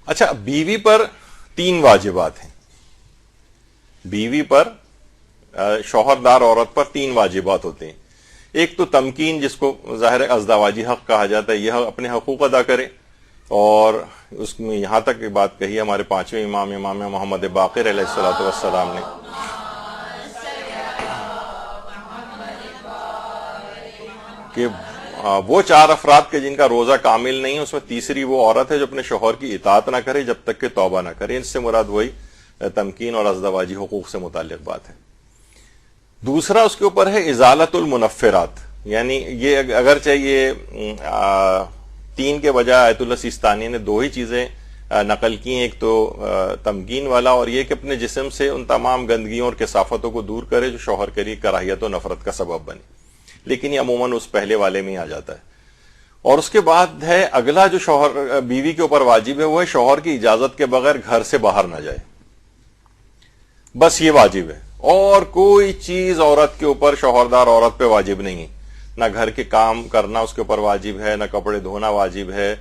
اچھا، بیوی پر 3 واجبات ہیں. بیوی پر شوہردار عورت پر 3 واجبات ہوتے ہیں. ایک تو تمکین، جس کو ظاہر ازدواجی حق کہا جاتا ہے، یہ اپنے حقوق ادا کرے. اور اس میں یہاں تک ایک بات کہی ہمارے 5ویں امام محمد باقر علیہ الصلوۃ والسلام نے کہ وہ 4 افراد کے جن کا روزہ کامل نہیں، اس میں تیسری وہ عورت ہے جو اپنے شوہر کی اطاعت نہ کرے جب تک کہ توبہ نہ کرے. اس سے مراد وہی تمکین اور ازدواجی حقوق سے متعلق بات ہے. دوسرا اس کے اوپر ہے ازالت المنفرات، یعنی یہ اگرچہ یہ 3 کے بجائے آیت اللہ سیستانی نے 2 ہی چیزیں نقل کی ہیں. ایک تو تمکین والا، اور یہ کہ اپنے جسم سے ان تمام گندگیوں اور کثافتوں کو دور کرے جو شوہر کے لیے کراہیت و نفرت کا سبب بنے. لیکن یہ عموماً اس پہلے والے میں ہی آ جاتا ہے. اور اس کے بعد ہے اگلا جو شوہر بیوی کے اوپر واجب ہے، وہ ہے شوہر کی اجازت کے بغیر گھر سے باہر نہ جائے. بس یہ واجب ہے، اور کوئی چیز عورت کے اوپر، شوہردار عورت پہ واجب نہیں ہے. نہ گھر کے کام کرنا اس کے اوپر واجب ہے، نہ کپڑے دھونا واجب ہے.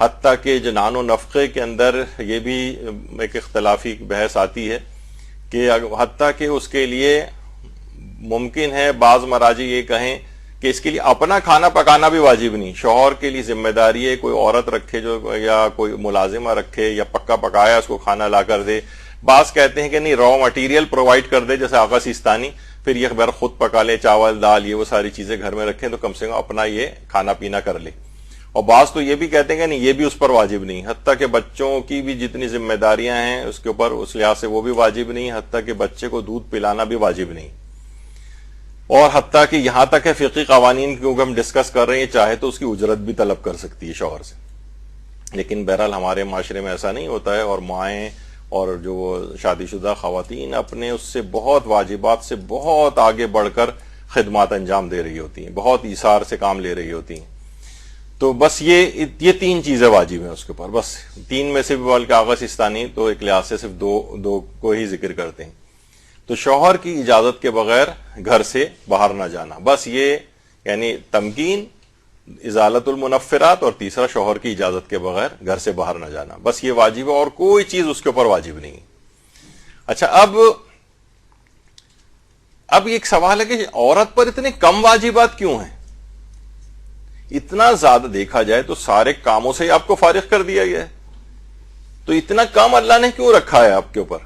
حتیٰ کہ جنان و نفقے کے اندر یہ بھی ایک اختلافی بحث آتی ہے کہ حتیٰ کہ اس کے لیے ممکن ہے بعض مراجع یہ کہیں کہ اس کے لیے اپنا کھانا پکانا بھی واجب نہیں. شوہر کے لیے ذمہ داری ہے کوئی عورت رکھے جو، یا کوئی ملازمہ رکھے، یا پکا پکایا اس کو کھانا لا کر دے. بعض کہتے ہیں کہ نہیں، را مٹیریل پرووائڈ کر دے جیسے آقا سیستانی، پھر یہ خبر خود پکا لے، چاول دال یہ وہ ساری چیزیں گھر میں رکھیں تو کم سے کم اپنا یہ کھانا پینا کر لے. اور بعض تو یہ بھی کہتے ہیں کہ نہیں، یہ بھی اس پر واجب نہیں. حتیٰ کہ بچوں کی بھی جتنی ذمہ داریاں ہیں اس کے اوپر اس لحاظ سے وہ بھی واجب نہیں. حتیٰ کہ بچے کو دودھ پلانا بھی واجب نہیں. اور حتیٰ کہ یہاں تک ہے فقہی قوانین کیونکہ ہم ڈسکس کر رہے ہیں، چاہے تو اس کی اجرت بھی طلب کر سکتی ہے شوہر سے. لیکن بہرحال ہمارے معاشرے میں ایسا نہیں ہوتا ہے، اور مائیں اور جو شادی شدہ خواتین اپنے اس سے بہت واجبات سے بہت آگے بڑھ کر خدمات انجام دے رہی ہوتی ہیں، بہت ایثار سے کام لے رہی ہوتی ہیں. تو بس یہ 3 چیزیں واجب ہیں اس کے اوپر. بس 3 میں سے بھی بلکہ آغا سیستانی تو ایک لحاظ سے صرف دو کو ہی ذکر کرتے ہیں. تو شوہر کی اجازت کے بغیر گھر سے باہر نہ جانا، بس یہ یعنی تمکین، ازالت المنفرات، اور تیسرا شوہر کی اجازت کے بغیر گھر سے باہر نہ جانا، بس یہ واجب ہے اور کوئی چیز اس کے اوپر واجب نہیں. اچھا، اب ایک سوال ہے کہ عورت پر اتنے کم واجبات کیوں ہیں؟ اتنا زیادہ دیکھا جائے تو سارے کاموں سے ہی آپ کو فارغ کر دیا گیا ہے، تو اتنا کم اللہ نے کیوں رکھا ہے آپ کے اوپر؟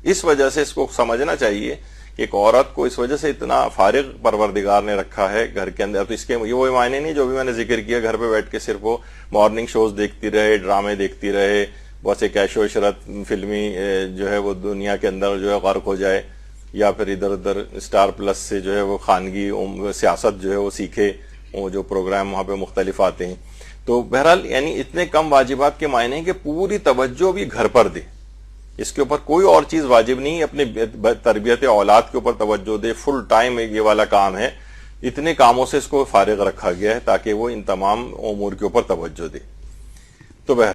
اس وجہ سے اس کو سمجھنا چاہیے کہ ایک عورت کو اس وجہ سے اتنا فارغ پروردگار نے رکھا ہے گھر کے اندر. تو اس کے یہ وہ معنی نہیں جو بھی میں نے ذکر کیا، گھر پہ بیٹھ کے صرف وہ مارننگ شوز دیکھتی رہے، ڈرامے دیکھتی رہے، بہت سے کیش و عشرت فلمی جو ہے وہ دنیا کے اندر جو ہے غرق ہو جائے، یا پھر ادھر ادھر اسٹار پلس سے جو ہے وہ خانگی سیاست جو ہے وہ سیکھے، وہ جو پروگرام وہاں پہ مختلف آتے ہیں. تو بہرحال یعنی اتنے کم واجبات کے معنی ہیں کہ پوری توجہ بھی گھر پر دے، اس کے اوپر کوئی اور چیز واجب نہیں. اپنے تربیت اولاد کے اوپر توجہ دے، فل ٹائم یہ والا کام ہے. اتنے کاموں سے اس کو فارغ رکھا گیا ہے تاکہ وہ ان تمام امور کے اوپر توجہ دے. تو